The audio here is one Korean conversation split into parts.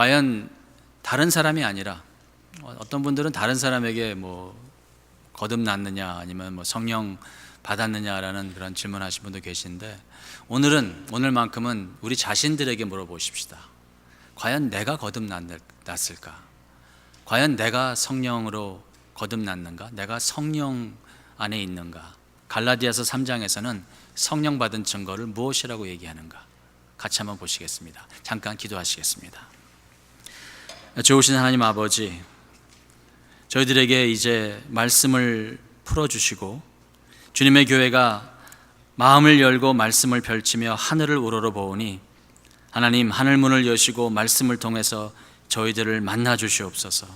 과연 다른 사람이 아니라 어떤 분들은 다른 사람에게 거듭났느냐 아니면 성령 받았느냐라는 그런 질문하신 분도 계신데, 오늘만큼은 우리 자신들에게 물어보십시다. 과연 내가 거듭났을까? 과연 내가 성령으로 거듭났는가? 내가 성령 안에 있는가? 갈라디아서 3장에서는 성령 받은 증거를 무엇이라고 얘기하는가? 같이 한번 보시겠습니다. 잠깐 기도하시겠습니다. 좋으신 하나님 아버지, 저희들에게 이제 말씀을 풀어주시고 주님의 교회가 마음을 열고 말씀을 펼치며 하늘을 우러러보니 하나님, 하늘문을 여시고 말씀을 통해서 저희들을 만나 주시옵소서.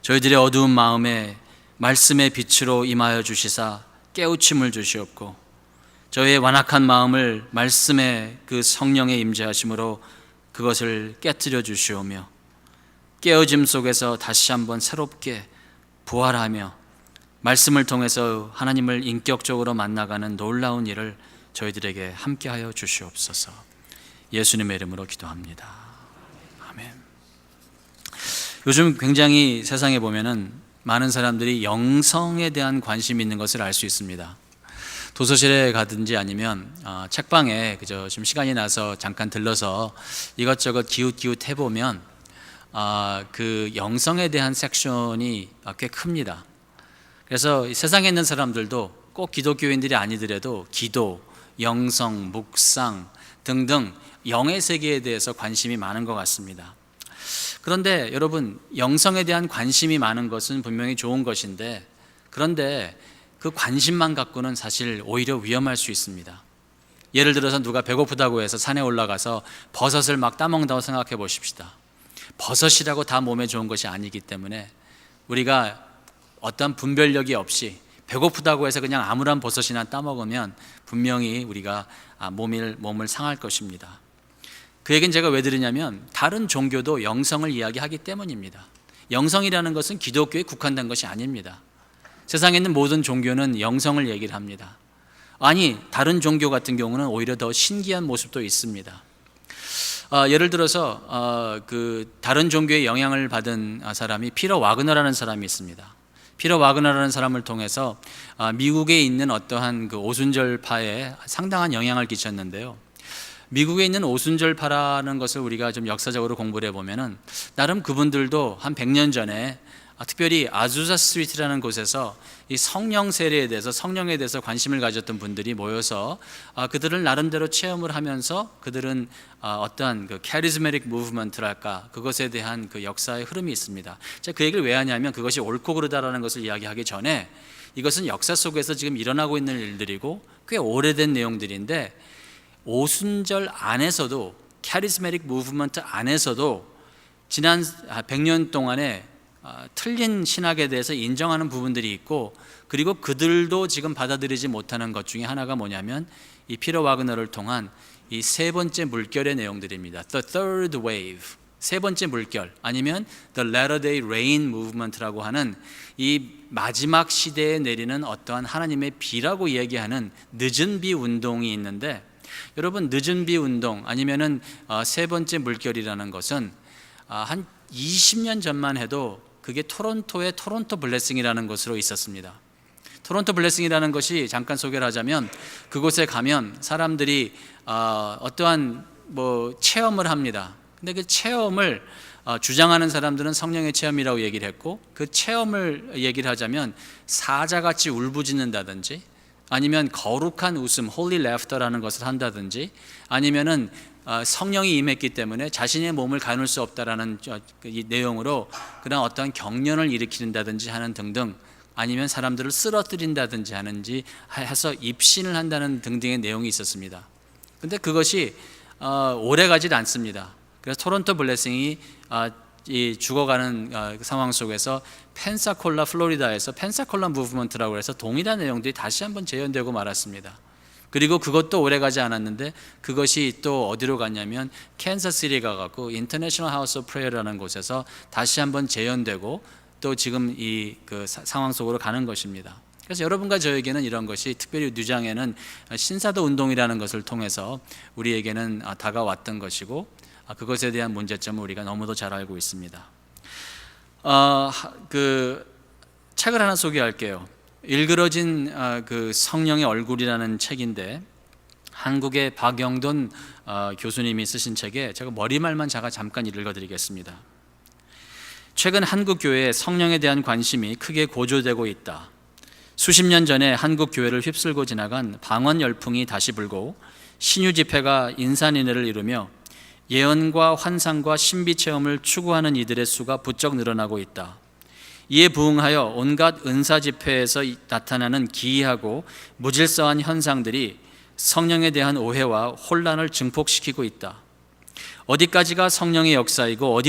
저희들의 어두운 마음에 말씀의 빛으로 임하여 주시사 깨우침을 주시옵고, 저희의 완악한 마음을 말씀의 그 성령의 임재하심으로 그것을 깨뜨려 주시오며, 깨어짐 속에서 다시 한번 새롭게 부활하며 말씀을 통해서 하나님을 인격적으로 만나가는 놀라운 일을 저희들에게 함께하여 주시옵소서. 예수님의 이름으로 기도합니다. 아멘. 요즘 굉장히 세상에 보면은 많은 사람들이 영성에 대한 관심이 있는 것을 알 수 있습니다. 도서실에 가든지 아니면 책방에 그저 좀 시간이 나서 잠깐 들러서 이것저것 기웃기웃 해보면 그 영성에 대한 섹션이 꽤 큽니다. 그래서 세상에 있는 사람들도 꼭 기독교인들이 아니더라도 기도, 영성, 묵상 등등 영의 세계에 대해서 관심이 많은 것 같습니다. 그런데 여러분, 영성에 대한 관심이 많은 것은 분명히 좋은 것인데, 그런데 그 관심만 갖고는 사실 오히려 위험할 수 있습니다. 예를 들어서 누가 배고프다고 해서 산에 올라가서 버섯을 막 따먹는다고 생각해 보십시다. 버섯이라고 다 몸에 좋은 것이 아니기 때문에 우리가 어떤 분별력이 없이 배고프다고 해서 그냥 아무런 버섯이나 따먹으면 분명히 우리가 몸을 상할 것입니다. 그 얘기는 제가 왜 드리냐면, 다른 종교도 영성을 이야기하기 때문입니다. 영성이라는 것은 기독교에 국한된 것이 아닙니다. 세상에 있는 모든 종교는 영성을 얘기를 합니다. 아니, 다른 종교 같은 경우는 오히려 더 신기한 모습도 있습니다. 예를 들어서 그 다른 종교의 영향을 받은 사람이 피터 와그너라는 사람이 있습니다. 피터 와그너라는 사람을 통해서 미국에 있는 어떠한 그 오순절파에 상당한 영향을 끼쳤는데요. 미국에 있는 오순절파라는 것을 우리가 좀 역사적으로 공부를 해보면은, 나름 그분들도 한 100년 전에 특별히 아주사 스트리트라는 곳에서 이 성령 세례에 대해서, 성령에 대해서 관심을 가졌던 분들이 모여서 그들을 나름대로 체험을 하면서 그들은 어떠한 그 카리스메틱 무브먼트랄까, 그것에 대한 그 역사의 흐름이 있습니다. 제가 그 얘기를 왜 하냐면, 그것이 옳고 그르다라는 것을 이야기하기 전에 이것은 역사 속에서 지금 일어나고 있는 일들이고 꽤 오래된 내용들인데, 오순절 안에서도, 카리스메틱 무브먼트 안에서도 지난 100년 동안에 틀린 신학에 대해서 인정하는 부분들이 있고, 그리고 그들도 지금 받아들이지 못하는 것 중에 하나가 뭐냐면 이 피터 와그너를 통한 이 세 번째 물결의 내용들입니다. The third wave, 세 번째 물결, 아니면 The Latter Day Rain Movement라고 하는 이 마지막 시대에 내리는 어떠한 하나님의 비라고 이야기하는 늦은 비 운동이 있는데, 여러분, 늦은 비 운동 아니면은 세 번째 물결이라는 것은 한 20년 전만 해도 그게 토론토의 토론토 블레싱이라는 것으로 있었습니다. 토론토 블레싱이라는 것이, 잠깐 소개를 하자면, 그곳에 가면 사람들이 어떠한 체험을 합니다. 근데 그 체험을 주장하는 사람들은 성령의 체험이라고 얘기를 했고, 그 체험을 얘기를 하자면 사자같이 울부짖는다든지, 아니면 거룩한 웃음, holy laughter라는 것을 한다든지, 아니면은 성령이 임했기 때문에 자신의 몸을 가눌 수 없다라는 이 내용으로 그런 어떠한 경련을 일으킨다든지 하는 등등, 아니면 사람들을 쓰러뜨린다든지 하는지 해서 입신을 한다는 등등의 내용이 있었습니다. 근데 그것이 오래 가지 않습니다. 그래서 토론토 블레싱이 이 죽어가는 상황 속에서 펜사콜라, 플로리다에서 펜사콜라 무브먼트라고 해서 동일한 내용들이 다시 한번 재현되고 말았습니다. 그리고 그것도 오래 가지 않았는데, 그것이 또 어디로 갔냐면 캔사시티에 가갖고 인터내셔널 하우스 오브 프레이어라는 곳에서 다시 한번 재현되고 또 지금 이 그 상황 속으로 가는 것입니다. 그래서 여러분과 저에게는 이런 것이, 특별히 뉴장에는 신사도 운동이라는 것을 통해서 우리에게는 다가왔던 것이고, 그것에 대한 문제점을 우리가 너무도 잘 알고 있습니다. 책을 하나 소개할게요. 일그러진 그 성령의 얼굴이라는 책인데, 한국의 박영돈 교수님이 쓰신 책에 제가 머리말만 잠깐 읽어드리겠습니다. 최근 한국 교회에 성령에 대한 관심이 크게 고조되고 있다. 수십 년 전에 한국 교회를 휩쓸고 지나간 방언 열풍이 다시 불고 신유 집회가 인산인해를 이루며 예언과 환상과 신비 체험을 추구하는 이들의 수가 부쩍 늘어나고 있다. 이에 부응하여 온갖 은사 집회에서 나타나는 기이하고 무질서한 현상들이 성령에 대한 오해와 혼란을 증폭시키고 있다. 어디까지가 성령의 역사이고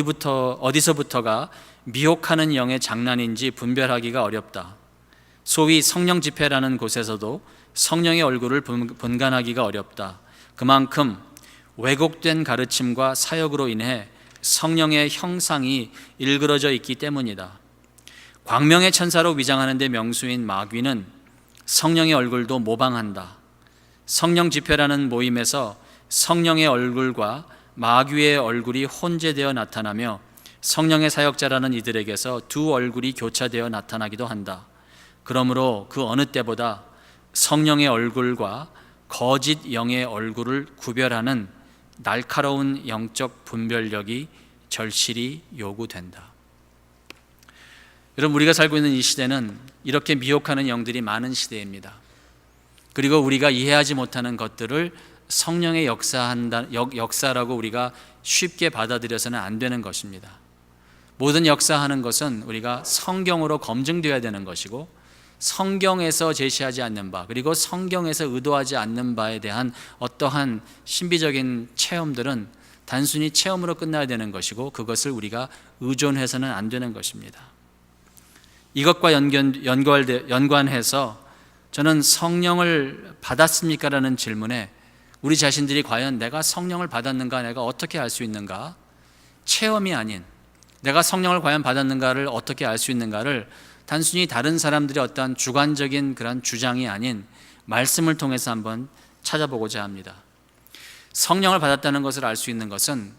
어디서부터가 미혹하는 영의 장난인지 분별하기가 어렵다. 소위 성령 집회라는 곳에서도 성령의 얼굴을 분간하기가 어렵다. 그만큼 왜곡된 가르침과 사역으로 인해 성령의 형상이 일그러져 있기 때문이다. 광명의 천사로 위장하는 데 명수인 마귀는 성령의 얼굴도 모방한다. 성령 집회라는 모임에서 성령의 얼굴과 마귀의 얼굴이 혼재되어 나타나며 성령의 사역자라는 이들에게서 두 얼굴이 교차되어 나타나기도 한다. 그러므로 그 어느 때보다 성령의 얼굴과 거짓 영의 얼굴을 구별하는 날카로운 영적 분별력이 절실히 요구된다. 여러분, 우리가 살고 있는 이 시대는 이렇게 미혹하는 영들이 많은 시대입니다. 그리고 우리가 이해하지 못하는 것들을 성령의 역사라고 우리가 쉽게 받아들여서는 안 되는 것입니다. 모든 역사하는 것은 우리가 성경으로 검증되어야 되는 것이고, 성경에서 제시하지 않는 바, 그리고 성경에서 의도하지 않는 바에 대한 어떠한 신비적인 체험들은 단순히 체험으로 끝나야 되는 것이고, 그것을 우리가 의존해서는 안 되는 것입니다. 이것과 연관해서 저는 성령을 받았습니까? 라는 질문에 우리 자신들이 과연 내가 성령을 받았는가, 내가 어떻게 알 수 있는가, 체험이 아닌 내가 성령을 과연 받았는가를 어떻게 알 수 있는가를 단순히 다른 사람들의 어떠한 주관적인 그런 주장이 아닌 말씀을 통해서 한번 찾아보고자 합니다. 성령을 받았다는 것을 알 수 있는 것은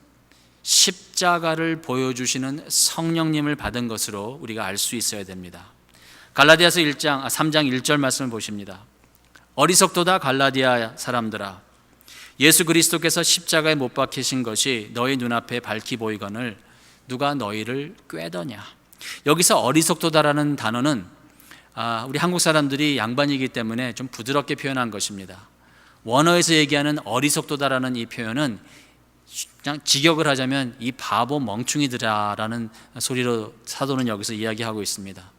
십자가를 보여주시는 성령님을 받은 것으로 우리가 알 수 있어야 됩니다. 갈라디아서 3장 1절 말씀을 보십니다. 어리석도다 갈라디아 사람들아, 예수 그리스도께서 십자가에 못 박히신 것이 너희 눈앞에 밝히 보이거늘 누가 너희를 꾀더냐. 여기서 어리석도다라는 단어는 우리 한국 사람들이 양반이기 때문에 좀 부드럽게 표현한 것입니다. 원어에서 얘기하는 어리석도다라는 이 표현은 그냥 직역을 하자면 이 바보 멍충이들아라는 소리로 사도는 여기서 이야기하고 있습니다.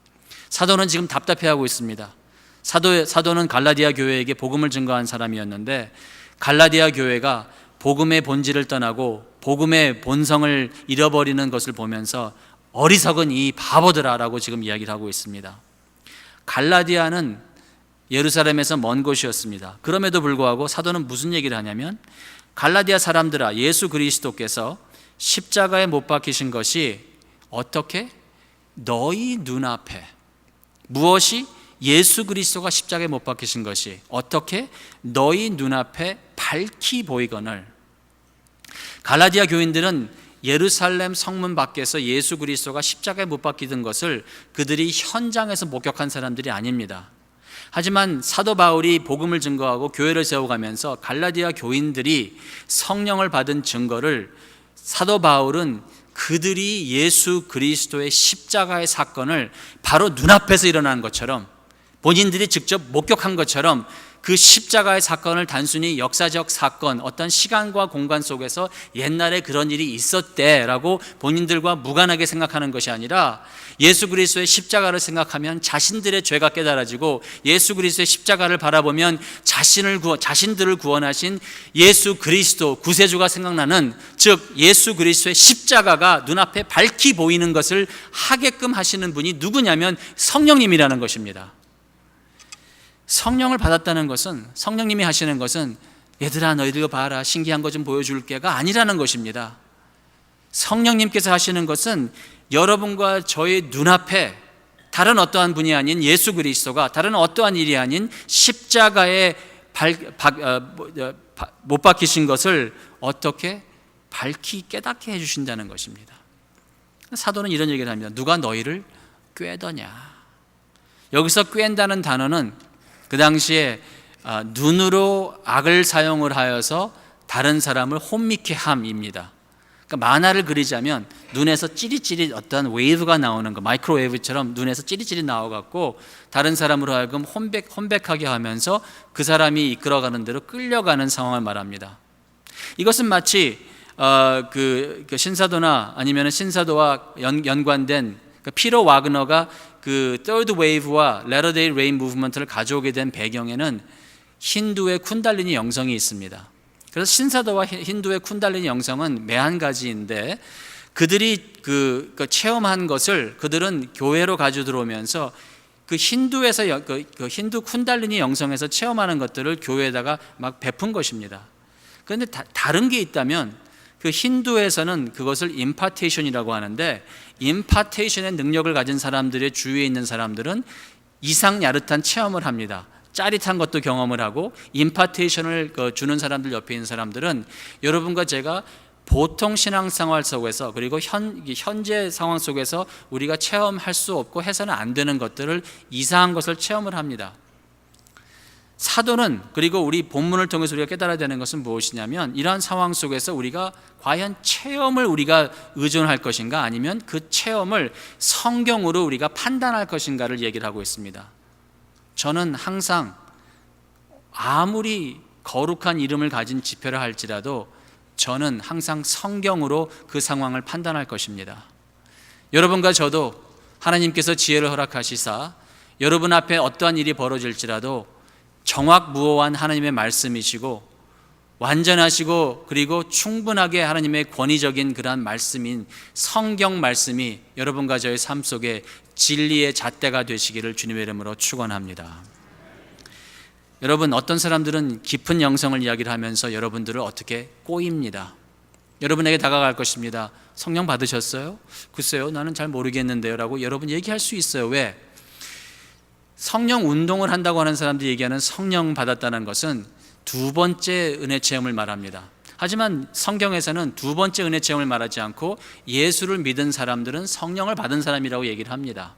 사도는 지금 답답해하고 있습니다. 사도는 갈라디아 교회에게 복음을 증거한 사람이었는데, 갈라디아 교회가 복음의 본질을 떠나고 복음의 본성을 잃어버리는 것을 보면서 어리석은 이 바보들아라고 지금 이야기를 하고 있습니다. 갈라디아는 예루살렘에서 먼 곳이었습니다. 그럼에도 불구하고 사도는 무슨 얘기를 하냐면, 갈라디아 사람들아, 예수 그리스도께서 십자가에 못 박히신 것이 어떻게? 너희 눈앞에. 무엇이? 예수 그리스도가 십자가에 못 박히신 것이 어떻게? 너희 눈앞에 밝히 보이거늘. 갈라디아 교인들은 예루살렘 성문 밖에서 예수 그리스도가 십자가에 못 박히던 것을 그들이 현장에서 목격한 사람들이 아닙니다. 하지만 사도 바울이 복음을 증거하고 교회를 세워가면서 갈라디아 교인들이 성령을 받은 증거를 사도 바울은 그들이 예수 그리스도의 십자가의 사건을 바로 눈앞에서 일어난 것처럼, 본인들이 직접 목격한 것처럼 그 십자가의 사건을 단순히 역사적 사건, 어떤 시간과 공간 속에서 옛날에 그런 일이 있었대라고 본인들과 무관하게 생각하는 것이 아니라, 예수 그리스도의 십자가를 생각하면 자신들의 죄가 깨달아지고, 예수 그리스도의 십자가를 바라보면 자신들을 구원하신 예수 그리스도 구세주가 생각나는, 즉 예수 그리스도의 십자가가 눈앞에 밝히 보이는 것을 하게끔 하시는 분이 누구냐면 성령님이라는 것입니다. 성령을 받았다는 것은, 성령님이 하시는 것은 얘들아 너희들 봐라 신기한 거 좀 보여줄게가 아니라는 것입니다. 성령님께서 하시는 것은 여러분과 저의 눈앞에 다른 어떠한 분이 아닌 예수 그리스도가 다른 어떠한 일이 아닌 십자가에 못 박히신 것을 어떻게 밝히 깨닫게 해주신다는 것입니다. 사도는 이런 얘기를 합니다. 누가 너희를 꾀더냐. 여기서 꾀다는 단어는 그 당시에 눈으로 악을 사용을 하여서 다른 사람을 혼미케 함입니다. 그러니까 만화를 그리자면 눈에서 찌릿찌릿 어떤 웨이브가 나오는 거, 마이크로웨이브처럼 눈에서 찌릿찌릿 나와갖고 다른 사람으로 하여금 혼백하게 하면서 그 사람이 이끌어가는 대로 끌려가는 상황을 말합니다. 이것은 마치 그 신사도나 아니면 신사도와 연관된 피터 와그너가 그 Third Wave와 Latter Day Rain 무브먼트를 가져오게 된 배경에는 힌두의 쿤달리니 영성이 있습니다. 그래서 신사도와 힌두의 쿤달리니 영성은 매한가지인데 그들이 그 체험한 것을 그들은 교회로 가지고 들어오면서 그 힌두에서 그 힌두 쿤달리니 영성에서 체험하는 것들을 교회에다가 막 베푼 것입니다. 그런데 다른 게 있다면 그 힌두에서는 그것을 임파테이션이라고 하는데, 임파테이션의 능력을 가진 사람들의 주위에 있는 사람들은 이상 야릇한 체험을 합니다. 짜릿한 것도 경험을 하고, 임파테이션을 주는 사람들 옆에 있는 사람들은 여러분과 제가 보통 신앙생활 속에서, 그리고 현재 상황 속에서 우리가 체험할 수 없고 해서는 안 되는 것들을, 이상한 것을 체험을 합니다. 사도는, 그리고 우리 본문을 통해서 우리가 깨달아야 되는 것은 무엇이냐면, 이러한 상황 속에서 우리가 과연 체험을 우리가 의존할 것인가, 아니면 그 체험을 성경으로 우리가 판단할 것인가를 얘기를 하고 있습니다. 저는 항상 아무리 거룩한 이름을 가진 지표를 할지라도 저는 항상 성경으로 그 상황을 판단할 것입니다. 여러분과 저도 하나님께서 지혜를 허락하시사 여러분 앞에 어떠한 일이 벌어질지라도 정확무오한 하나님의 말씀이시고 완전하시고 그리고 충분하게 하나님의 권위적인 그러한 말씀인 성경 말씀이 여러분과 저의 삶 속에 진리의 잣대가 되시기를 주님의 이름으로 축원합니다. 여러분, 어떤 사람들은 깊은 영성을 이야기를 하면서 여러분들을 어떻게 꼬입니다. 여러분에게 다가갈 것입니다. 성령 받으셨어요? 글쎄요, 나는 잘 모르겠는데요 라고 여러분 얘기할 수 있어요. 왜? 성령 운동을 한다고 하는 사람들이 얘기하는 성령 받았다는 것은 두 번째 은혜 체험을 말합니다. 하지만 성경에서는 두 번째 은혜 체험을 말하지 않고 예수를 믿은 사람들은 성령을 받은 사람이라고 얘기를 합니다.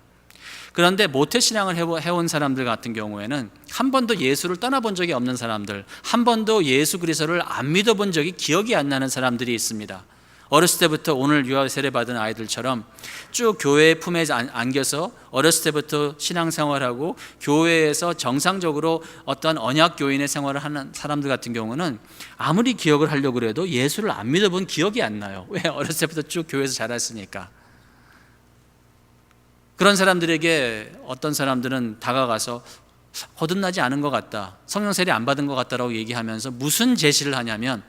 그런데 모태신앙을 해온 사람들 같은 경우에는 한 번도 예수를 떠나본 적이 없는 사람들, 한 번도 예수 그리스도를 안 믿어본 적이 기억이 안 나는 사람들이 있습니다. 어렸을 때부터 오늘 유아 세례 받은 아이들처럼 쭉 교회의 품에 안겨서 어렸을 때부터 신앙생활하고 교회에서 정상적으로 어떤 언약 교인의 생활을 하는 사람들 같은 경우는 아무리 기억을 하려고 해도 예수를 안 믿어본 기억이 안 나요. 왜? 어렸을 때부터 쭉 교회에서 자랐으니까. 그런 사람들에게 어떤 사람들은 다가가서 거듭나지 않은 것 같다, 성령 세례 안 받은 것 같다라고 얘기하면서 무슨 제시를 하냐면,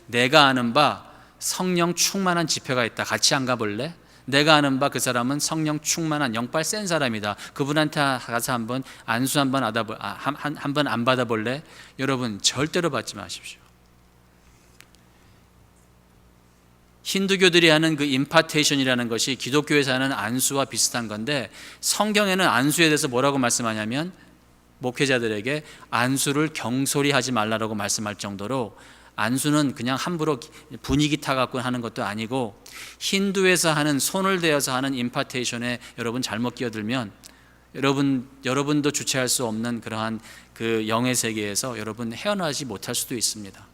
내가 아는 바 성령 충만한 지표가 있다, 같이 안 가볼래? 내가 아는 바 그 사람은 성령 충만한 영빨 센 사람이다, 그분한테 가서 한번 안수 한번 안 받아볼래? 여러분, 절대로 받지 마십시오. 힌두교들이 하는 그 임파테이션이라는 것이 기독교에서 하는 안수와 비슷한 건데, 성경에는 안수에 대해서 뭐라고 말씀하냐면 목회자들에게 안수를 경솔히 하지 말라고 말씀할 정도로, 안수는 그냥 함부로 분위기 타갖고 하는 것도 아니고, 힌두에서 하는 손을 대어서 하는 임파테이션에 여러분 잘못 끼어들면 여러분도 주체할 수 없는 그러한 그 영의 세계에서 여러분 헤어나지 못할 수도 있습니다.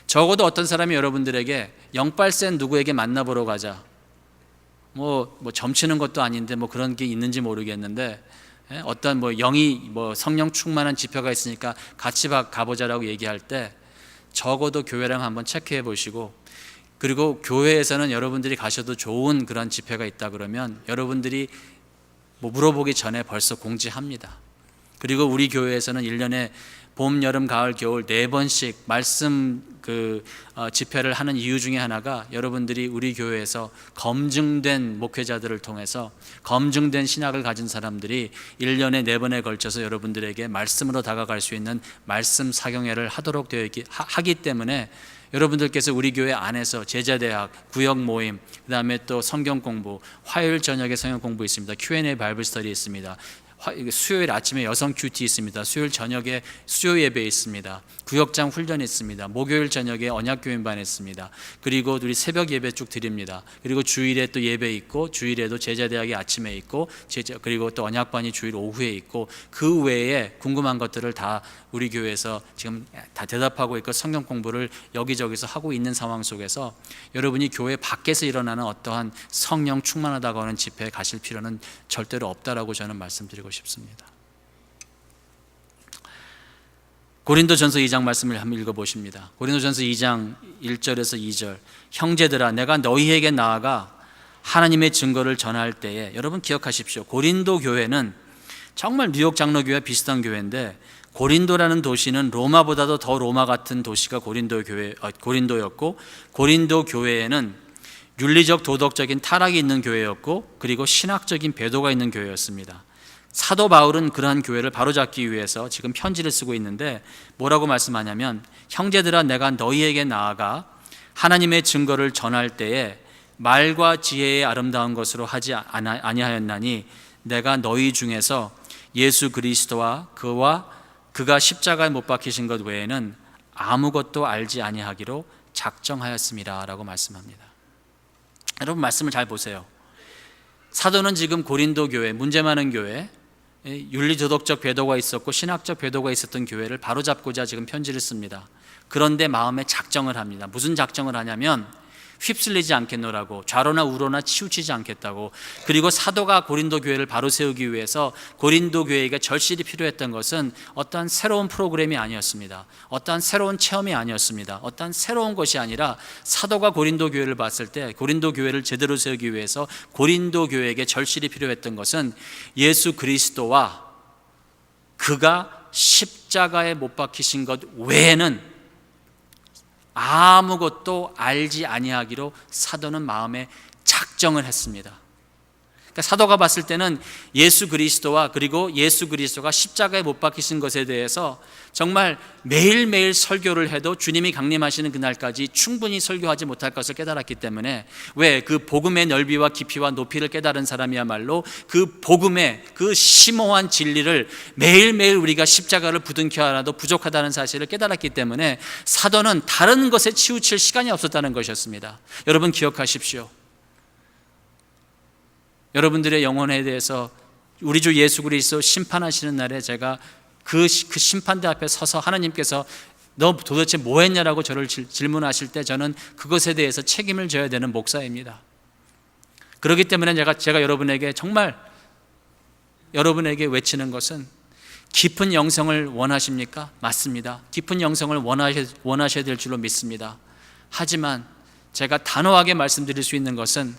적어도 어떤 사람이 여러분들에게 영빨 센 누구에게 만나보러 가자, 뭐 점치는 것도 아닌데 뭐 그런 게 있는지 모르겠는데, 어떤 영이 성령 충만한 지표가 있으니까 같이 가보자라고 얘기할 때 적어도 교회랑 한번 체크해 보시고, 그리고 교회에서는 여러분들이 가셔도 좋은 그런 집회가 있다 그러면 여러분들이 물어보기 전에 벌써 공지합니다. 그리고 우리 교회에서는 1년에 봄, 여름, 가을, 겨울 4번씩 말씀 집회를 하는 이유 중에 하나가, 여러분들이 우리 교회에서 검증된 목회자들을 통해서 검증된 신학을 가진 사람들이 1년에 4번에 걸쳐서 여러분들에게 말씀으로 다가갈 수 있는 말씀 사경회를 하도록 하기 때문에, 여러분들께서 우리 교회 안에서 제자대학, 구역 모임, 그 다음에 또 성경 공부, 화요일 저녁에 성경 공부 있습니다. Q&A 바이블 스터디 있습니다. 수요일 아침에 여성 큐티 있습니다. 수요일 저녁에 수요 예배 있습니다. 구역장 훈련이 있습니다. 목요일 저녁에 언약교인반 있습니다. 그리고 우리 새벽 예배 쭉 드립니다. 그리고 주일에 또 예배 있고, 주일에도 제자대학이 아침에 있고, 그리고 또 언약반이 주일 오후에 있고, 그 외에 궁금한 것들을 다 우리 교회에서 지금 다 대답하고 있고 성경 공부를 여기저기서 하고 있는 상황 속에서 여러분이 교회 밖에서 일어나는 어떠한 성령 충만하다고 하는 집회에 가실 필요는 절대로 없다라고 저는 말씀드리고 싶습니다. 고린도전서 2장 말씀을 한번 읽어보십니다. 고린도전서 2장 1절에서 2절, 형제들아 내가 너희에게 나아가 하나님의 증거를 전할 때에, 여러분 기억하십시오. 고린도 교회는 정말 뉴욕 장로교회와 비슷한 교회인데, 고린도라는 도시는 로마보다도 더 로마 같은 도시가 고린도였고, 고린도 교회에는 윤리적 도덕적인 타락이 있는 교회였고, 그리고 신학적인 배도가 있는 교회였습니다. 사도 바울은 그러한 교회를 바로잡기 위해서 지금 편지를 쓰고 있는데 뭐라고 말씀하냐면, 형제들아 내가 너희에게 나아가 하나님의 증거를 전할 때에 말과 지혜의 아름다운 것으로 하지 아니하였나니 내가 너희 중에서 예수 그리스도와 그가 십자가에 못 박히신 것 외에는 아무것도 알지 아니하기로 작정하였습니다 라고 말씀합니다. 여러분 말씀을 잘 보세요. 사도는 지금 고린도 교회, 문제 많은 교회, 윤리도덕적 배도가 있었고 신학적 배도가 있었던 교회를 바로잡고자 지금 편지를 씁니다. 그런데 마음에 작정을 합니다. 무슨 작정을 하냐면 휩쓸리지 않겠노라고, 좌로나 우로나 치우치지 않겠다고. 그리고 사도가 고린도 교회를 바로 세우기 위해서 고린도 교회에게 절실히 필요했던 것은 어떠한 새로운 프로그램이 아니었습니다. 어떠한 새로운 체험이 아니었습니다. 어떠한 새로운 것이 아니라 사도가 고린도 교회를 봤을 때 고린도 교회를 제대로 세우기 위해서 고린도 교회에게 절실히 필요했던 것은 예수 그리스도와 그가 십자가에 못 박히신 것 외에는 아무것도 알지 아니하기로 사도는 마음에 작정을 했습니다. 그러니까 사도가 봤을 때는 예수 그리스도와 그리고 예수 그리스도가 십자가에 못 박히신 것에 대해서 정말 매일매일 설교를 해도 주님이 강림하시는 그날까지 충분히 설교하지 못할 것을 깨달았기 때문에, 왜 그 복음의 넓이와 깊이와 높이를 깨달은 사람이야말로 그 복음의 그 심오한 진리를 매일매일 우리가 십자가를 부둥켜 하나도 부족하다는 사실을 깨달았기 때문에 사도는 다른 것에 치우칠 시간이 없었다는 것이었습니다. 여러분 기억하십시오. 여러분들의 영혼에 대해서 우리 주 예수 그리스도 심판하시는 날에 제가 그 심판대 앞에 서서 하나님께서 너 도대체 뭐 했냐라고 저를 질문하실 때 저는 그것에 대해서 책임을 져야 되는 목사입니다. 그렇기 때문에 제가 여러분에게 정말 여러분에게 외치는 것은, 깊은 영성을 원하십니까? 맞습니다. 깊은 영성을 원하셔야 될 줄로 믿습니다. 하지만 제가 단호하게 말씀드릴 수 있는 것은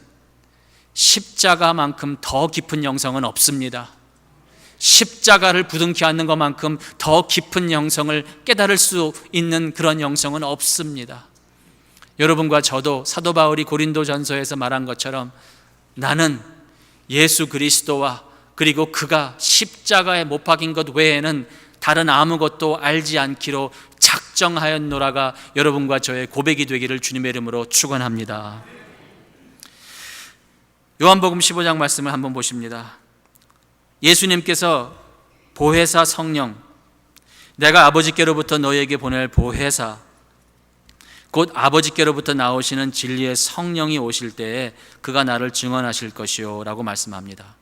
십자가만큼 더 깊은 영성은 없습니다. 십자가를 부둥켜 안는 것만큼 더 깊은 영성을 깨달을 수 있는 그런 영성은 없습니다. 여러분과 저도 사도 바울이 고린도전서에서 말한 것처럼 나는 예수 그리스도와 그리고 그가 십자가에 못 박힌 것 외에는 다른 아무것도 알지 않기로 작정하였노라가 여러분과 저의 고백이 되기를 주님의 이름으로 축원합니다. 요한복음 15장 말씀을 한번 보십니다. 예수님께서 보혜사 성령, 내가 아버지께로부터 너희에게 보낼 보혜사, 곧 아버지께로부터 나오시는 진리의 성령이 오실 때에 그가 나를 증언하실 것이요 라고 말씀합니다.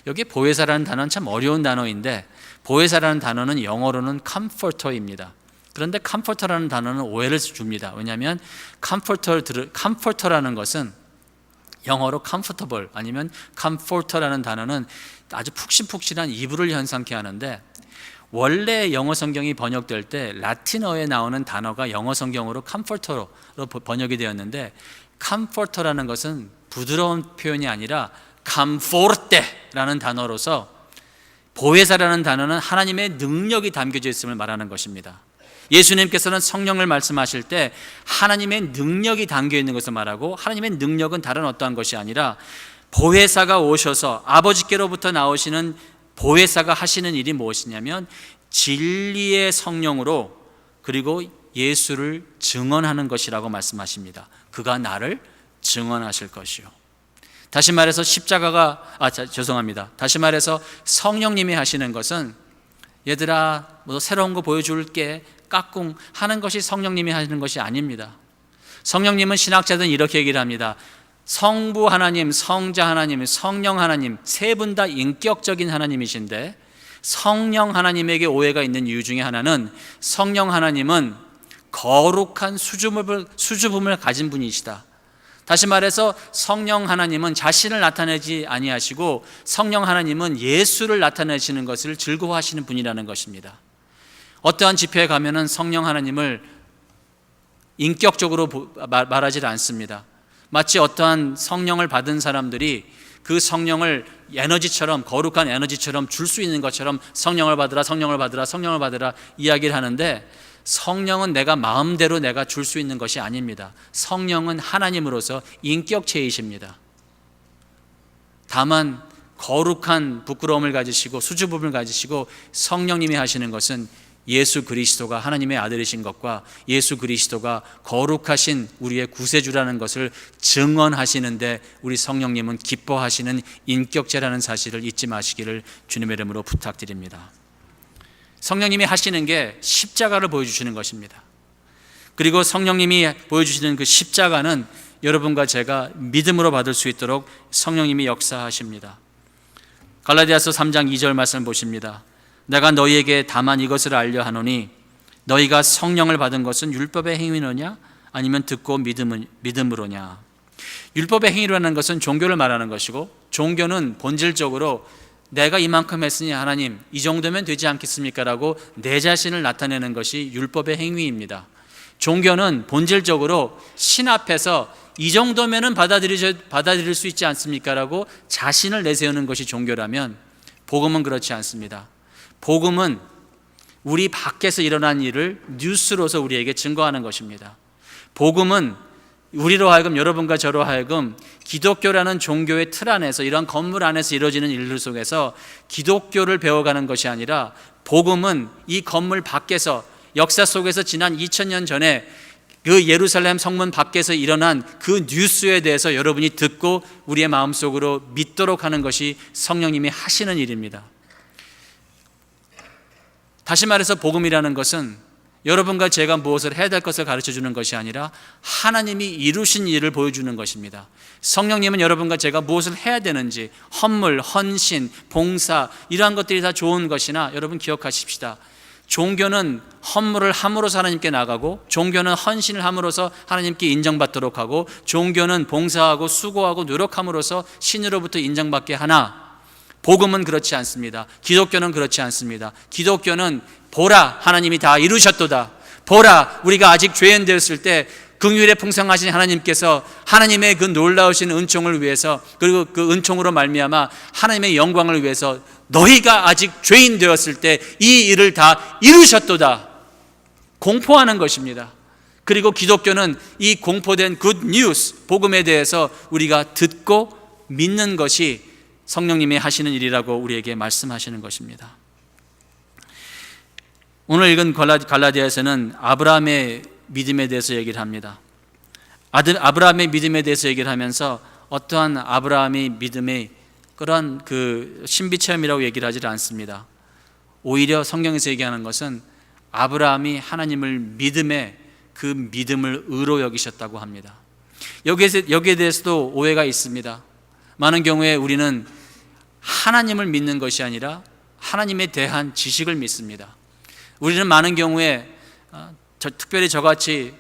여기 보혜사라는 단어는 참 어려운 단어인데, 보혜사라는 단어는 영어로는 comforter입니다. 그런데 comforter라는 단어는 오해를 줍니다. 왜냐하면 comforter라는 것은 영어로 comfortable 아니면 comforter라는 단어는 아주 푹신푹신한 이불을 연상케 하는데, 원래 영어 성경이 번역될 때 라틴어에 나오는 단어가 영어 성경으로 comforter로 번역이 되었는데, comforter라는 것은 부드러운 표현이 아니라 comforte라는 단어로서 보혜사라는 단어는 하나님의 능력이 담겨져 있음을 말하는 것입니다. 예수님께서는 성령을 말씀하실 때 하나님의 능력이 담겨 있는 것을 말하고, 하나님의 능력은 다른 어떠한 것이 아니라 보혜사가 오셔서 아버지께로부터 나오시는 보혜사가 하시는 일이 무엇이냐면 진리의 성령으로 그리고 예수를 증언하는 것이라고 말씀하십니다. 그가 나를 증언하실 것이요. 다시 말해서 죄송합니다. 다시 말해서 성령님이 하시는 것은 얘들아 뭐 새로운 거 보여줄게 까꿍 하는 것이 성령님이 하시는 것이 아닙니다. 성령님은 신학자들은 이렇게 얘기를 합니다. 성부 하나님, 성자 하나님, 성령 하나님 세 분 다 인격적인 하나님이신데 성령 하나님에게 오해가 있는 이유 중에 하나는 성령 하나님은 거룩한 수줍음을 가진 분이시다. 다시 말해서 성령 하나님은 자신을 나타내지 아니하시고 성령 하나님은 예수를 나타내시는 것을 즐거워하시는 분이라는 것입니다. 어떠한 집회에 가면은 성령 하나님을 인격적으로 말하지 않습니다. 마치 어떠한 성령을 받은 사람들이 그 성령을 에너지처럼 거룩한 에너지처럼 줄 수 있는 것처럼 성령을 받으라 성령을 받으라 성령을 받으라 이야기를 하는데 성령은 내가 마음대로 내가 줄 수 있는 것이 아닙니다. 성령은 하나님으로서 인격체이십니다. 다만 거룩한 부끄러움을 가지시고 수줍음을 가지시고 성령님이 하시는 것은 예수 그리스도가 하나님의 아들이신 것과 예수 그리스도가 거룩하신 우리의 구세주라는 것을 증언하시는데 우리 성령님은 기뻐하시는 인격체라는 사실을 잊지 마시기를 주님의 이름으로 부탁드립니다. 성령님이 하시는 게 십자가를 보여주시는 것입니다. 그리고 성령님이 보여주시는 그 십자가는 여러분과 제가 믿음으로 받을 수 있도록 성령님이 역사하십니다. 갈라디아서 3장 2절 말씀을 보십니다. 내가 너희에게 다만 이것을 알려 하노니 너희가 성령을 받은 것은 율법의 행위느냐 아니면 듣고 믿음으로냐. 율법의 행위라는 것은 종교를 말하는 것이고 종교는 본질적으로 내가 이만큼 했으니 하나님 이 정도면 되지 않겠습니까? 라고 내 자신을 나타내는 것이 율법의 행위입니다. 종교는 본질적으로 신 앞에서 이 정도면은 받아들일 수 있지 않습니까? 라고 자신을 내세우는 것이 종교라면 복음은 그렇지 않습니다. 복음은 우리 밖에서 일어난 일을 뉴스로서 우리에게 증거하는 것입니다. 복음은 우리로 하여금 여러분과 저로 하여금 기독교라는 종교의 틀 안에서 이런 건물 안에서 이루어지는 일들 속에서 기독교를 배워가는 것이 아니라 복음은 이 건물 밖에서 역사 속에서 지난 2000년 전에 그 예루살렘 성문 밖에서 일어난 그 뉴스에 대해서 여러분이 듣고 우리의 마음속으로 믿도록 하는 것이 성령님이 하시는 일입니다. 다시 말해서 복음이라는 것은 여러분과 제가 무엇을 해야 될 것을 가르쳐주는 것이 아니라 하나님이 이루신 일을 보여주는 것입니다. 성령님은 여러분과 제가 무엇을 해야 되는지 헌물, 헌신, 봉사 이러한 것들이 다 좋은 것이나 여러분 기억하십시다. 종교는 헌물을 함으로써 하나님께 나가고 종교는 헌신을 함으로써 하나님께 인정받도록 하고 종교는 봉사하고 수고하고 노력함으로써 신으로부터 인정받게 하나 복음은 그렇지 않습니다. 기독교는 그렇지 않습니다. 기독교는 보라 하나님이 다 이루셨도다. 보라 우리가 아직 죄인 되었을 때 긍휼에 풍성하신 하나님께서 하나님의 그 놀라우신 은총을 위해서 그리고 그 은총으로 말미암아 하나님의 영광을 위해서 너희가 아직 죄인 되었을 때 이 일을 다 이루셨도다. 공포하는 것입니다. 그리고 기독교는 이 공포된 굿 뉴스 복음에 대해서 우리가 듣고 믿는 것이 성령님이 하시는 일이라고 우리에게 말씀하시는 것입니다. 오늘 읽은 갈라디아에서는 아브라함의 믿음에 대해서 얘기를 합니다. 아브라함의 믿음에 대해서 얘기를 하면서 어떠한 아브라함의 믿음의 그런 그 신비 체험이라고 얘기를 하지 않습니다. 오히려 성경에서 얘기하는 것은 아브라함이 하나님을 믿음에 그 믿음을 의로 여기셨다고 합니다. 여기에 대해서도 오해가 있습니다. 많은 경우에 우리는 하나님을 믿는 것이 아니라 하나님에 대한 지식을 믿습니다. 우리는 많은 경우에 특별히 저같이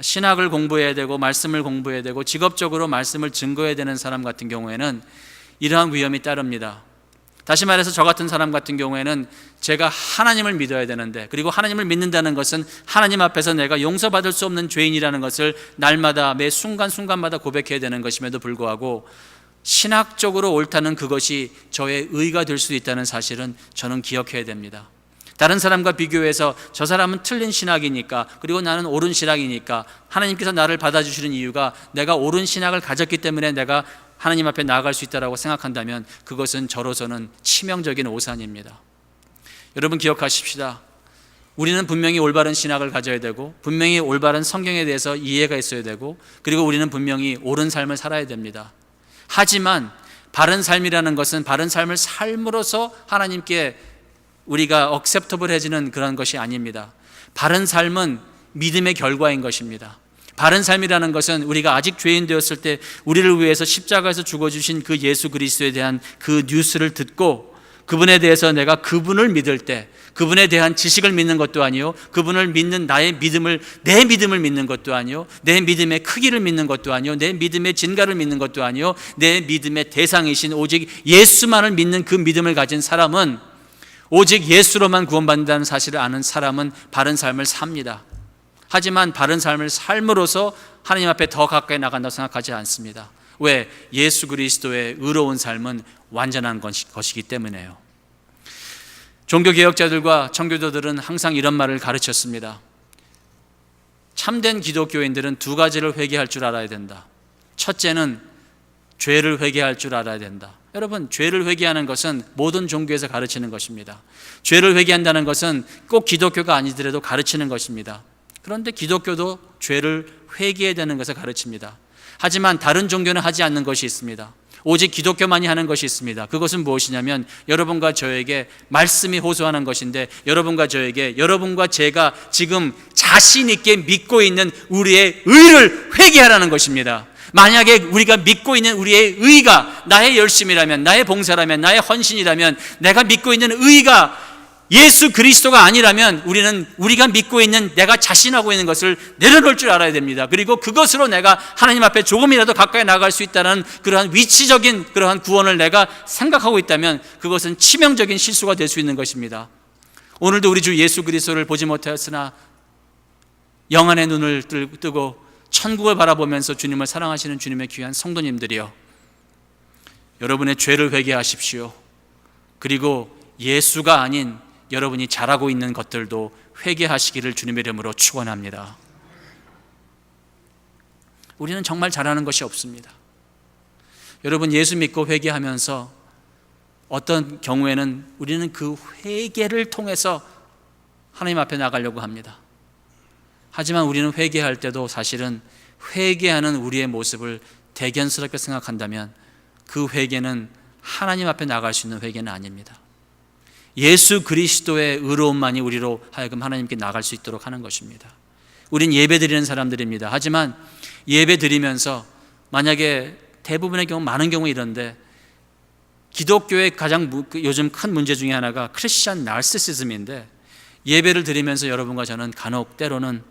신학을 공부해야 되고 말씀을 공부해야 되고 직업적으로 말씀을 증거해야 되는 사람 같은 경우에는 이러한 위험이 따릅니다. 다시 말해서 저 같은 사람 같은 경우에는 제가 하나님을 믿어야 되는데 그리고 하나님을 믿는다는 것은 하나님 앞에서 내가 용서받을 수 없는 죄인이라는 것을 날마다 매 순간순간마다 고백해야 되는 것임에도 불구하고 신학적으로 옳다는 그것이 저의 의가 될 수 있다는 사실은 저는 기억해야 됩니다. 다른 사람과 비교해서 저 사람은 틀린 신학이니까 그리고 나는 옳은 신학이니까 하나님께서 나를 받아주시는 이유가 내가 옳은 신학을 가졌기 때문에 내가 하나님 앞에 나아갈 수 있다고 생각한다면 그것은 저로서는 치명적인 오산입니다. 여러분 기억하십시다. 우리는 분명히 올바른 신학을 가져야 되고 분명히 올바른 성경에 대해서 이해가 있어야 되고 그리고 우리는 분명히 옳은 삶을 살아야 됩니다. 하지만 바른 삶이라는 것은 바른 삶을 삶으로써 하나님께 우리가 억셉터블해지는 그런 것이 아닙니다. 바른 삶은 믿음의 결과인 것입니다. 바른 삶이라는 것은 우리가 아직 죄인 되었을 때 우리를 위해서 십자가에서 죽어주신 그 예수 그리스도에 대한 그 뉴스를 듣고 그분에 대해서 내가 그분을 믿을 때 그분에 대한 지식을 믿는 것도 아니요, 그분을 믿는 나의 믿음을, 내 믿음을 믿는 것도 아니요, 내 믿음의 크기를 믿는 것도 아니요, 내 믿음의 진가를 믿는 것도 아니요, 내 믿음의 대상이신 오직 예수만을 믿는 그 믿음을 가진 사람은, 오직 예수로만 구원받는다는 사실을 아는 사람은 바른 삶을 삽니다. 하지만 바른 삶을 삶으로써 하나님 앞에 더 가까이 나간다고 생각하지 않습니다. 왜? 예수 그리스도의 의로운 삶은 완전한 것이기 때문에요. 종교개혁자들과 청교도들은 항상 이런 말을 가르쳤습니다. 참된 기독교인들은 두 가지를 회개할 줄 알아야 된다. 첫째는 죄를 회개할 줄 알아야 된다. 여러분, 죄를 회개하는 것은 모든 종교에서 가르치는 것입니다. 죄를 회개한다는 것은 꼭 기독교가 아니더라도 가르치는 것입니다. 그런데 기독교도 죄를 회개해야 되는 것을 가르칩니다. 하지만 다른 종교는 하지 않는 것이 있습니다. 오직 기독교만이 하는 것이 있습니다. 그것은 무엇이냐면 여러분과 저에게 말씀이 호소하는 것인데, 여러분과 저에게, 여러분과 제가 지금 자신 있게 믿고 있는 우리의 의를 회개하라는 것입니다. 만약에 우리가 믿고 있는 우리의 의가 나의 열심이라면, 나의 봉사라면, 나의 헌신이라면, 내가 믿고 있는 의가 예수 그리스도가 아니라면 우리는 우리가 믿고 있는 내가 자신하고 있는 것을 내려놓을 줄 알아야 됩니다. 그리고 그것으로 내가 하나님 앞에 조금이라도 가까이 나갈 수 있다는 그러한 위치적인 그러한 구원을 내가 생각하고 있다면 그것은 치명적인 실수가 될 수 있는 것입니다. 오늘도 우리 주 예수 그리스도를 보지 못하였으나 영안의 눈을 뜨고 천국을 바라보면서 주님을 사랑하시는 주님의 귀한 성도님들이여, 여러분의 죄를 회개하십시오. 그리고 예수가 아닌 여러분이 잘하고 있는 것들도 회개하시기를 주님의 이름으로 축원합니다. 우리는 정말 잘하는 것이 없습니다. 여러분, 예수 믿고 회개하면서 어떤 경우에는 우리는 그 회개를 통해서 하나님 앞에 나가려고 합니다. 하지만 우리는 회개할 때도 사실은 회개하는 우리의 모습을 대견스럽게 생각한다면 그 회개는 하나님 앞에 나갈 수 있는 회개는 아닙니다. 예수 그리스도의 의로움만이 우리로 하여금 하나님께 나갈 수 있도록 하는 것입니다. 우린 예배 드리는 사람들입니다. 하지만 예배 드리면서 만약에 대부분의 경우, 많은 경우 이런데, 기독교의 가장 요즘 큰 문제 중에 하나가 크리스천 나르시시즘인데, 예배를 드리면서 여러분과 저는 간혹 때로는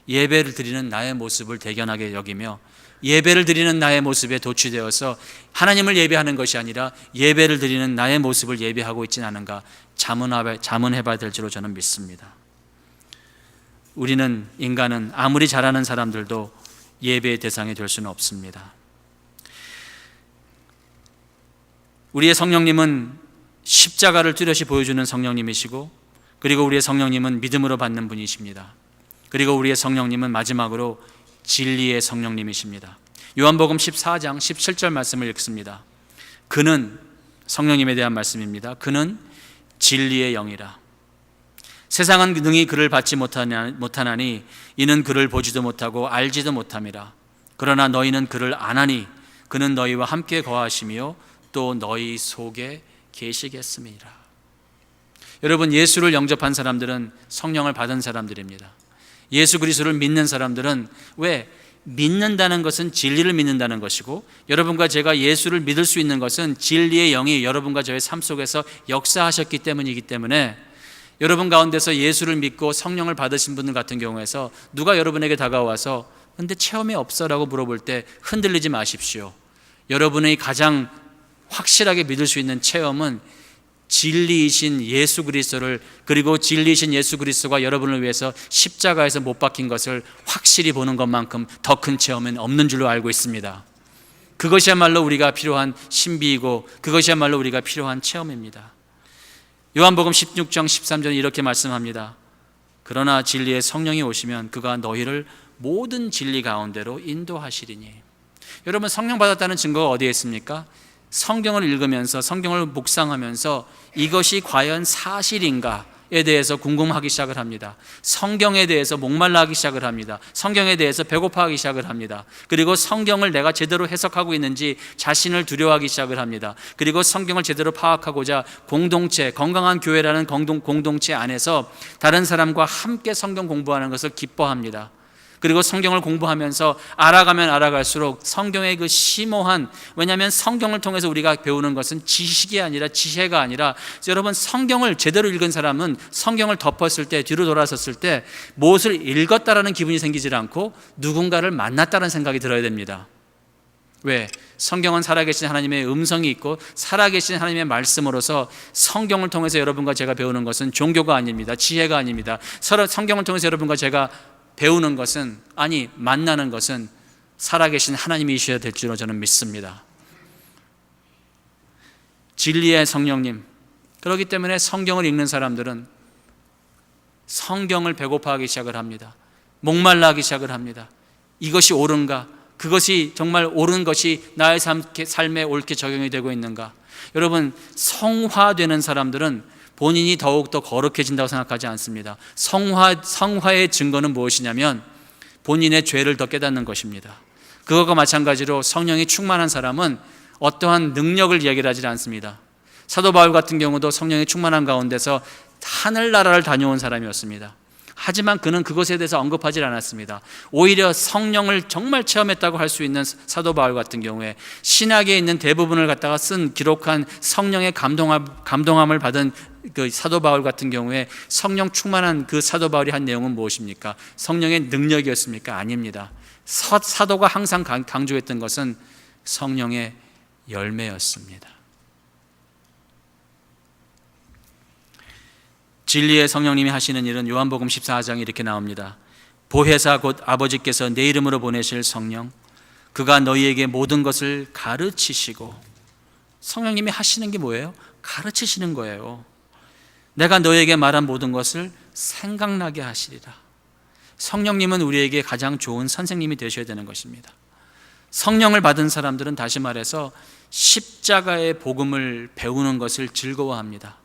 예배를 드리는 나의 모습을 대견하게 여기며 예배를 드리는 나의 모습에 도취되어서 하나님을 예배하는 것이 아니라 예배를 드리는 나의 모습을 예배하고 있지는 않은가 자문해봐야 될 줄로 저는 믿습니다. 우리는, 인간은 아무리 잘하는 사람들도 예배의 대상이 될 수는 없습니다. 우리의 성령님은 십자가를 뚜렷이 보여주는 성령님이시고, 그리고 우리의 성령님은 믿음으로 받는 분이십니다. 그리고 우리의 성령님은 마지막으로 진리의 성령님이십니다. 요한복음 14장 17절 말씀을 읽습니다. 그는, 성령님에 대한 말씀입니다. 그는 진리의 영이라. 세상은 능히 그를 받지 못하나니 이는 그를 보지도 못하고 알지도 못함이라. 그러나 너희는 그를 아나니 그는 너희와 함께 거하시며 또 너희 속에 계시겠음이라. 여러분, 예수를 영접한 사람들은 성령을 받은 사람들입니다. 예수 그리스도를 믿는 사람들은, 왜? 믿는다는 것은 진리를 믿는다는 것이고, 여러분과 제가 예수를 믿을 수 있는 것은 진리의 영이 여러분과 저의 삶 속에서 역사하셨기 때문이기 때문에, 여러분 가운데서 예수를 믿고 성령을 받으신 분들 같은 경우에서 누가 여러분에게 다가와서 근데 체험이 없어 라고 물어볼 때 흔들리지 마십시오. 여러분의 가장 확실하게 믿을 수 있는 체험은 진리이신 예수 그리스도를, 그리고 진리이신 예수 그리스도가 여러분을 위해서 십자가에서 못 박힌 것을 확실히 보는 것만큼 더 큰 체험은 없는 줄로 알고 있습니다. 그것이야말로 우리가 필요한 신비이고 그것이야말로 우리가 필요한 체험입니다. 요한복음 16장 13절에 이렇게 말씀합니다. 그러나 진리의 성령이 오시면 그가 너희를 모든 진리 가운데로 인도하시리니. 여러분, 성령 받았다는 증거가 어디에 있습니까? 성경을 읽으면서, 성경을 묵상하면서 이것이 과연 사실인가, 대해서 궁금하기 시작을 합니다. 성경에 대해서 목말라하기 시작을 합니다. 성경에 대해서 배고파하기 시작을 합니다. 그리고 성경을 내가 제대로 해석하고 있는지 자신을 두려워하기 시작을 합니다. 그리고 성경을 제대로 파악하고자 공동체, 건강한 교회라는 공동체 안에서 다른 사람과 함께 성경 공부하는 것을 기뻐합니다. 그리고 성경을 공부하면서 알아가면 알아갈수록 성경의 그 심오한, 왜냐하면 성경을 통해서 우리가 배우는 것은 지식이 아니라 지혜가 아니라, 여러분 성경을 제대로 읽은 사람은 성경을 덮었을 때, 뒤로 돌아섰을 때 무엇을 읽었다라는 기분이 생기질 않고 누군가를 만났다는 생각이 들어야 됩니다. 왜? 성경은 살아계신 하나님의 음성이 있고 살아계신 하나님의 말씀으로서 성경을 통해서 여러분과 제가 배우는 것은 종교가 아닙니다. 지혜가 아닙니다. 성경을 통해서 여러분과 제가 배우는 것은, 아니 만나는 것은 살아계신 하나님이셔야 될 줄로 저는 믿습니다. 진리의 성령님. 그렇기 때문에 성경을 읽는 사람들은 성경을 배고파하기 시작을 합니다. 목말라하기 시작을 합니다. 이것이 옳은가? 그것이 정말 옳은 것이 나의 삶에 옳게 적용이 되고 있는가? 여러분, 성화되는 사람들은 본인이 더욱더 거룩해진다고 생각하지 않습니다. 성화의 증거는 무엇이냐면 본인의 죄를 더 깨닫는 것입니다. 그것과 마찬가지로 성령이 충만한 사람은 어떠한 능력을 이야기를 하지 않습니다. 사도 바울 같은 경우도 성령이 충만한 가운데서 하늘나라를 다녀온 사람이었습니다. 하지만 그는 그것에 대해서 언급하지 않았습니다. 오히려 성령을 정말 체험했다고 할 수 있는 사도 바울 같은 경우에 신약에 있는 대부분을 갖다가 기록한 성령의 감동함을 받은 그 사도 바울 같은 경우에 성령 충만한 그 사도 바울이 한 내용은 무엇입니까? 성령의 능력이었습니까? 아닙니다. 사도가 항상 강조했던 것은 성령의 열매였습니다. 진리의 성령님이 하시는 일은 요한복음 14장에 이렇게 나옵니다. 보혜사 곧 아버지께서 내 이름으로 보내실 성령, 그가 너희에게 모든 것을 가르치시고. 성령님이 하시는 게 뭐예요? 가르치시는 거예요. 내가 너희에게 말한 모든 것을 생각나게 하시리라. 성령님은 우리에게 가장 좋은 선생님이 되셔야 되는 것입니다. 성령을 받은 사람들은 다시 말해서 십자가의 복음을 배우는 것을 즐거워합니다.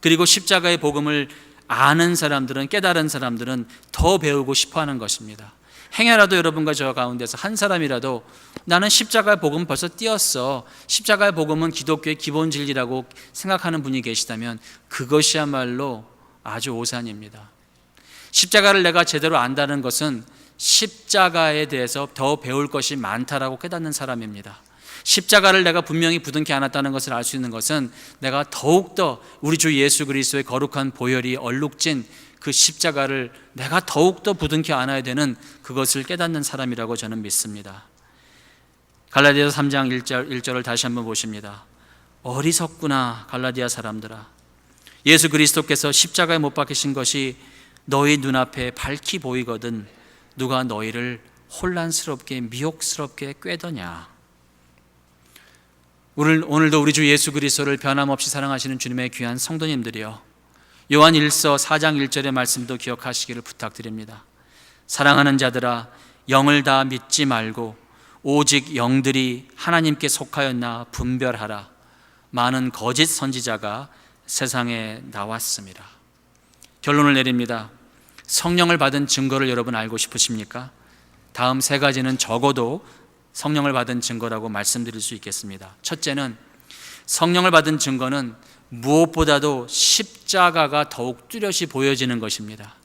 그리고 십자가의 복음을 아는 사람들은, 깨달은 사람들은 더 배우고 싶어하는 것입니다. 행여라도 여러분과 저 가운데서 한 사람이라도 나는 십자가의 복음 벌써 띄었어, 십자가의 복음은 기독교의 기본 진리라고 생각하는 분이 계시다면 그것이야말로 아주 오산입니다. 십자가를 내가 제대로 안다는 것은 십자가에 대해서 더 배울 것이 많다라고 깨닫는 사람입니다. 십자가를 내가 분명히 부둥켜 안았다는 것을 알 수 있는 것은 내가 더욱더 우리 주 예수 그리스도의 거룩한 보혈이 얼룩진 그 십자가를 내가 더욱더 부둥켜 안아야 되는 그것을 깨닫는 사람이라고 저는 믿습니다. 갈라디아서 3장 1절을 다시 한번 보십니다. 어리석구나 갈라디아 사람들아, 예수 그리스도께서 십자가에 못 박히신 것이 너희 눈앞에 밝히 보이거든 누가 너희를 혼란스럽게 미혹스럽게 꾀더냐. 오늘도 우리 주 예수 그리스도를 변함없이 사랑하시는 주님의 귀한 성도님들이여, 요한 1서 4장 1절의 말씀도 기억하시기를 부탁드립니다. 사랑하는 자들아, 영을 다 믿지 말고 오직 영들이 하나님께 속하였나 분별하라. 많은 거짓 선지자가 세상에 나왔습니다. 결론을 내립니다. 성령을 받은 증거를 여러분 알고 싶으십니까? 다음 세 가지는 적어도 성령을 받은 증거라고 말씀드릴 수 있겠습니다. 첫째는, 성령을 받은 증거는 무엇보다도 십자가가 더욱 뚜렷이 보여지는 것입니다.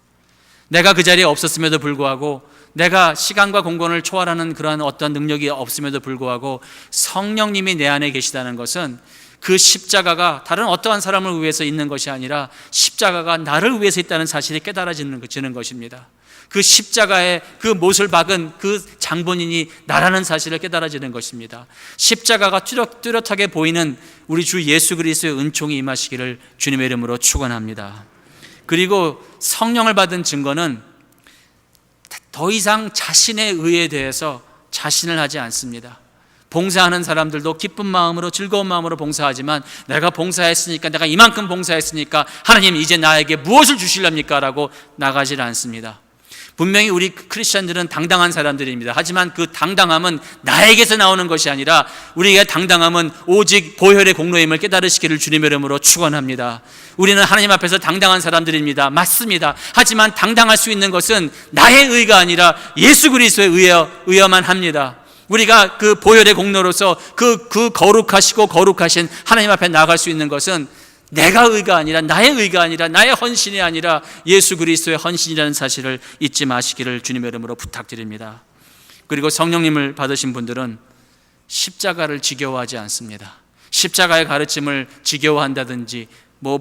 내가 그 자리에 없었음에도 불구하고, 내가 시간과 공간을 초월하는 그러한 어떤 능력이 없음에도 불구하고 성령님이 내 안에 계시다는 것은 그 십자가가 다른 어떠한 사람을 위해서 있는 것이 아니라 십자가가 나를 위해서 있다는 사실이 깨달아지는 것입니다. 그 십자가에 그 못을 박은 그 장본인이 나라는 사실을 깨달아지는 것입니다. 십자가가 뚜렷하게 보이는 우리 주 예수 그리스도의 은총이 임하시기를 주님의 이름으로 축원합니다. 그리고 성령을 받은 증거는 더 이상 자신의 의에 대해서 자신을 하지 않습니다. 봉사하는 사람들도 기쁜 마음으로, 즐거운 마음으로 봉사하지만 내가 봉사했으니까, 내가 이만큼 봉사했으니까 하나님 이제 나에게 무엇을 주시렵니까? 라고 나가질 않습니다. 분명히 우리 크리스천들은 당당한 사람들입니다. 하지만 그 당당함은 나에게서 나오는 것이 아니라 우리의 당당함은 오직 보혈의 공로임을 깨달으시기를 주님의 이름으로 축원합니다. 우리는 하나님 앞에서 당당한 사람들입니다. 맞습니다. 하지만 당당할 수 있는 것은 나의 의가 아니라 예수 그리스도의 의여만 합니다. 우리가 그 보혈의 공로로서 그 거룩하시고 거룩하신 하나님 앞에 나아갈 수 있는 것은 내가 의가 아니라, 나의 의가 아니라, 나의 헌신이 아니라 예수 그리스도의 헌신이라는 사실을 잊지 마시기를 주님의 이름으로 부탁드립니다. 그리고 성령님을 받으신 분들은 십자가를 지겨워하지 않습니다. 십자가의 가르침을 지겨워한다든지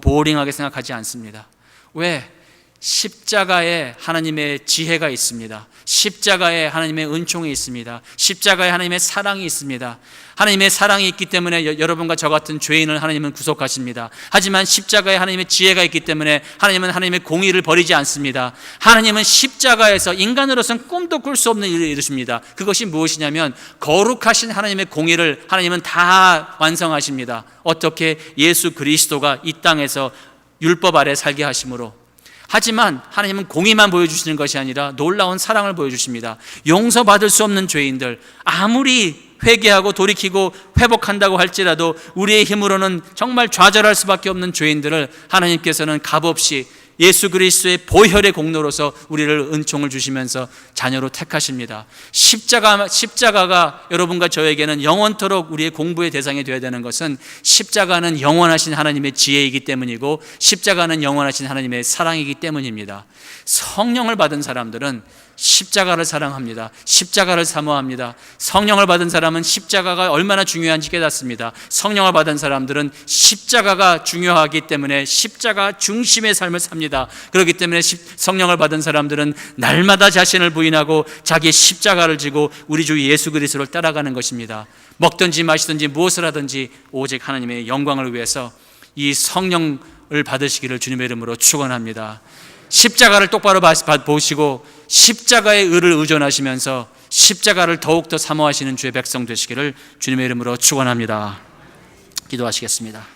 보링하게 생각하지 않습니다. 왜? 십자가에 하나님의 지혜가 있습니다. 십자가에 하나님의 은총이 있습니다. 십자가에 하나님의 사랑이 있습니다. 하나님의 사랑이 있기 때문에 여러분과 저 같은 죄인을 하나님은 구속하십니다. 하지만 십자가에 하나님의 지혜가 있기 때문에 하나님은 하나님의 공의를 버리지 않습니다. 하나님은 십자가에서 인간으로서는 꿈도 꿀 수 없는 일을 이루십니다. 그것이 무엇이냐면 거룩하신 하나님의 공의를 하나님은 다 완성하십니다. 어떻게? 예수 그리스도가 이 땅에서 율법 아래 살게 하심으로. 하지만 하나님은 공의만 보여주시는 것이 아니라 놀라운 사랑을 보여주십니다. 용서받을 수 없는 죄인들, 아무리 회개하고 돌이키고 회복한다고 할지라도 우리의 힘으로는 정말 좌절할 수밖에 없는 죄인들을 하나님께서는 값없이 예수 그리스도의 보혈의 공로로서 우리를 은총을 주시면서 자녀로 택하십니다. 십자가가 여러분과 저에게는 영원토록 우리의 공부의 대상이 되어야 되는 것은 십자가는 영원하신 하나님의 지혜이기 때문이고 십자가는 영원하신 하나님의 사랑이기 때문입니다. 성령을 받은 사람들은 십자가를 사랑합니다. 십자가를 사모합니다. 성령을 받은 사람은 십자가가 얼마나 중요한지 깨닫습니다. 성령을 받은 사람들은 십자가가 중요하기 때문에 십자가 중심의 삶을 삽니다. 그렇기 때문에 성령을 받은 사람들은 날마다 자신을 부인하고 자기의 십자가를 지고 우리 주 예수 그리스도를 따라가는 것입니다. 먹든지 마시든지 무엇을 하든지 오직 하나님의 영광을 위해서 이 성령을 받으시기를 주님의 이름으로 축원합니다. 십자가를 똑바로 보시고 십자가의 의를 의존하시면서 십자가를 더욱더 사모하시는 주의 백성 되시기를 주님의 이름으로 축원합니다. 기도하시겠습니다.